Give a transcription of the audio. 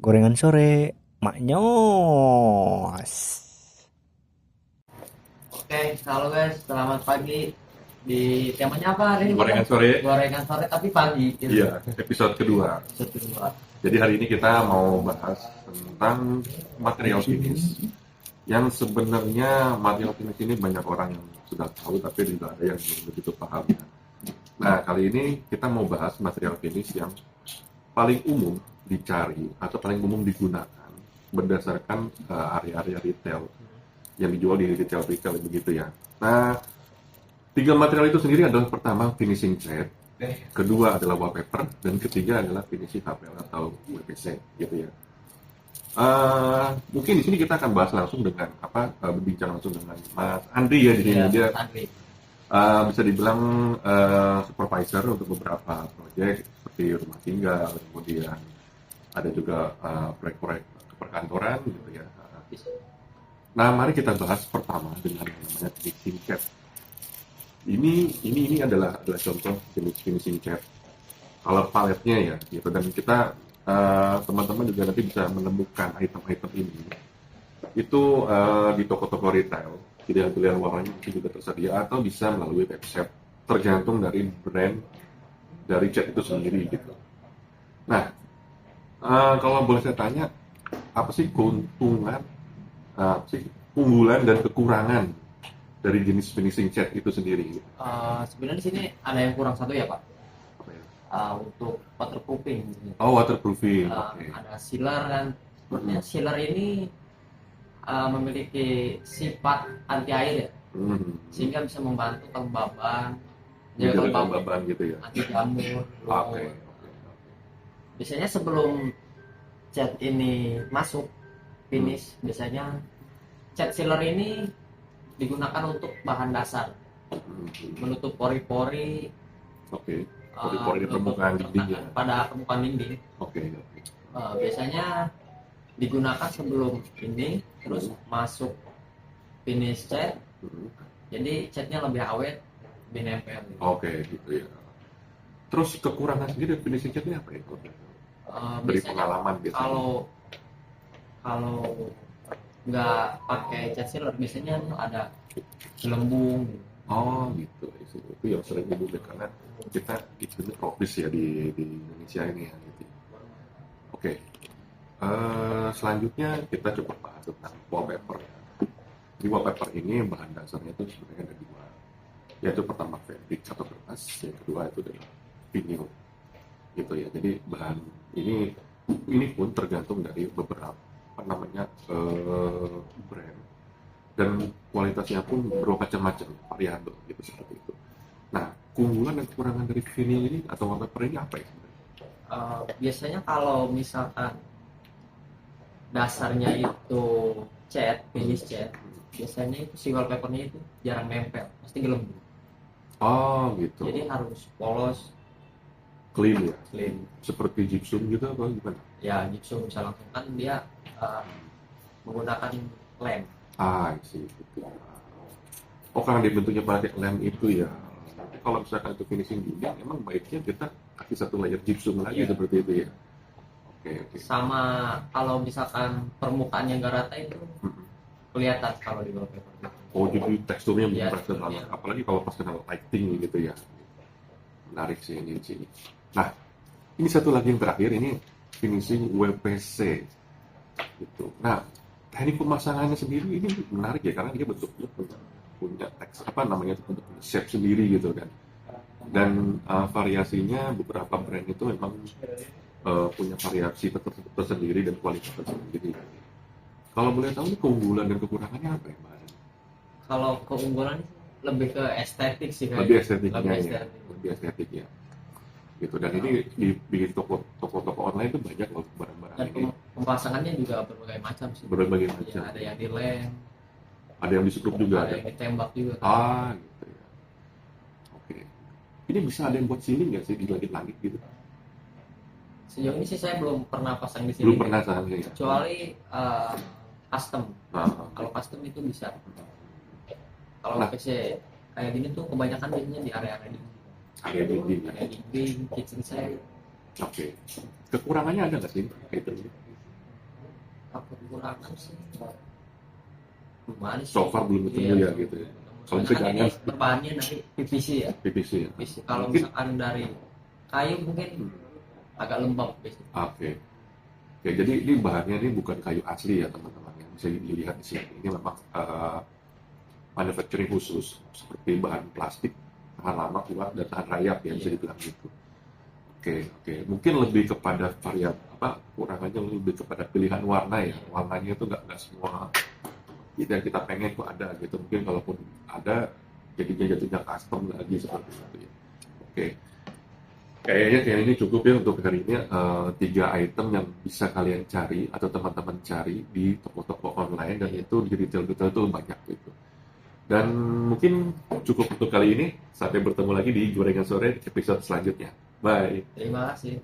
Gorengan sore, maknyos. Oke, halo guys, selamat pagi. Di temanya apa hari ini? Gorengan sore. Gorengan sore tapi pagi. Gitu. Iya, episode kedua. Episode kedua. Jadi hari ini kita mau bahas tentang material finish. Yang sebenarnya material finish ini banyak orang yang sudah tahu, tapi juga ada yang belum begitu paham. Nah, kali ini kita mau bahas material finish yang paling umum dicari atau paling umum digunakan berdasarkan area-area retail yang dijual di retail begitu ya. Nah, tiga material itu sendiri adalah pertama finishing cat, kedua adalah wallpaper, dan ketiga adalah finishing HPL atau WPC gitu ya. Mungkin di sini kita akan bahas langsung dengan berbincang langsung dengan Mas Andri ya di sini. Dia Andri. bisa dibilang supervisor untuk beberapa proyek seperti rumah tinggal, kemudian ada juga proyek-proyek perkantoran gitu ya. Nah, mari kita bahas pertama dengan yang namanya finishing cat. Ini adalah contoh jenis finishing cat. Kalau paletnya ya, gitu. Dan kita teman-teman juga nanti bisa menemukan item-item ini itu di toko-toko retail. Pilihan-pilihan warnanya mungkin juga tersedia atau bisa melalui website, tergantung dari brand dari cat itu sendiri gitu. Nah, kalau boleh saya tanya, apa sih keuntungan, keunggulan dan kekurangan dari jenis finishing cat itu sendiri? Sebenarnya di sini ada yang kurang satu ya Pak. Apa ya? Untuk waterproofing. Oh, waterproofing. Oke. Ada sealer kan. Sebenarnya sealer ini memiliki sifat anti air ya, sehingga bisa membantu kelembaban, Menjaga kelembaban, kelembaban gitu ya. anti jamur. Oke. Biasanya sebelum cat ini masuk finish, biasanya cat sealer ini digunakan untuk bahan dasar, menutup pori-pori. Oke. Pori-pori di permukaan dinding ya. Pada permukaan dinding. Oke. Biasanya digunakan sebelum ini, terus masuk finish cat, jadi catnya lebih awet, lebih nempel. Oke, gitu ya. Terus kekurangan sendiri finishing cat ini apa ya? Dari Biasanya pengalaman biasanya. kalau nggak pakai cat sealer, biasanya ada gelembung. Oh, gitu. Itu yang sering dibuat karena kita itu tropis ya di Indonesia ini ya. Gitu. Oke. Selanjutnya kita coba bahas tentang wallpaper. Di wallpaper ini bahan dasarnya itu sebenarnya ada dua, yaitu pertama fabric atau kertas, yang kedua itu adalah vinyl, gitu ya. Jadi bahan ini pun tergantung dari beberapa brand, dan kualitasnya pun bermacam-macam, variabel gitu seperti itu. Nah, keunggulan dan kekurangan dari vinyl ini atau wallpaper ini apa ya? Biasanya kalau misalkan dasarnya itu cat, finish cat, biasanya itu si wallpapernya itu jarang nempel, pasti gelembung. Oh, gitu. Jadi harus polos, Clean ya? clean. Seperti gypsum gitu apa gimana? Ya gypsum bisa langsung, kan dia menggunakan lem. Sih gitu. Oh, karena dia bentuknya pakai lem itu ya. Tapi kalau misalkan itu finishing dinding, emang baiknya kita kasih satu layer gypsum lagi seperti itu ya. Oke. Sama kalau misalkan permukaannya nggak rata itu kelihatan kalau di wallpaper. Oh, jadi teksturnya Iya, berasa teksturnya. banget. Apalagi kalau pas kena lighting gitu ya. Menarik sih ini di sini. Nah, ini satu lagi yang terakhir, ini finishing WPC. Gitu. Nah, teknik pemasangannya sendiri ini menarik ya, karena dia bentuknya punya teks punya shape sendiri gitu kan. Dan variasinya beberapa brand itu memang punya variasi tersendiri dan kualitas tersendiri. Kalau boleh tahu keunggulan dan kekurangannya apa ya, Mbak? Kalau keunggulan lebih ke estetik sih kayaknya. Lebih estetiknya Lebih ya, estetik. lebih estetik ya. Gitu. Dan ini di toko-toko online itu banyak loh barang-barang Dan ini. pemasangannya juga berbagai macam sih. Berbagai Ya, macam. ada yang di lem, Ada yang di skrup juga. ada yang ditembak juga. Gitu ya. Oke. Ini bisa ada yang buat ceiling nggak sih di langit-langit gitu? Sejauh ini sih saya belum pernah pasang di sini. Belum pernah soalnya ya. Kecuali custom. Nah, Kalau custom itu bisa. Kalau Nah. PC kayak gini tuh kebanyakan biasanya di area-area dinding. area dinding. Area dinding, kitchen set. Oke. Kekurangannya ada nggak sih? Kayak itu. apa kekurangan sih? Belum ada sih. So far belum ketemu ya gitu ya. Kalau Soalnya kan ini misalnya berbahannya dari PVC ya. PVC ya. PVC. Kalau Mungkin misalkan dari kayu mungkin agak lembab biasanya. oke. Oke, jadi ini bahannya ini bukan kayu asli ya teman-teman yang bisa dilihat di sini. Ini memang manufacturing khusus seperti bahan plastik tahan lama, kuat dan tahan rayap ya bisa dibilang gitu. Oke. Mungkin lebih kepada varian apa kurangannya lebih kepada pilihan warna ya. Warnanya itu nggak semua yang kita pengen kok ada gitu. Mungkin kalaupun ada jadinya jatuhnya custom lagi seperti itu ya. Oke. Kayaknya ini cukup ya untuk hari ini 3 item yang bisa kalian cari atau teman-teman cari di toko-toko online dan itu di retail-retail itu banyak gitu. Dan mungkin cukup untuk kali ini. Sampai bertemu lagi di Gorengan Sore episode selanjutnya. Bye. Terima kasih.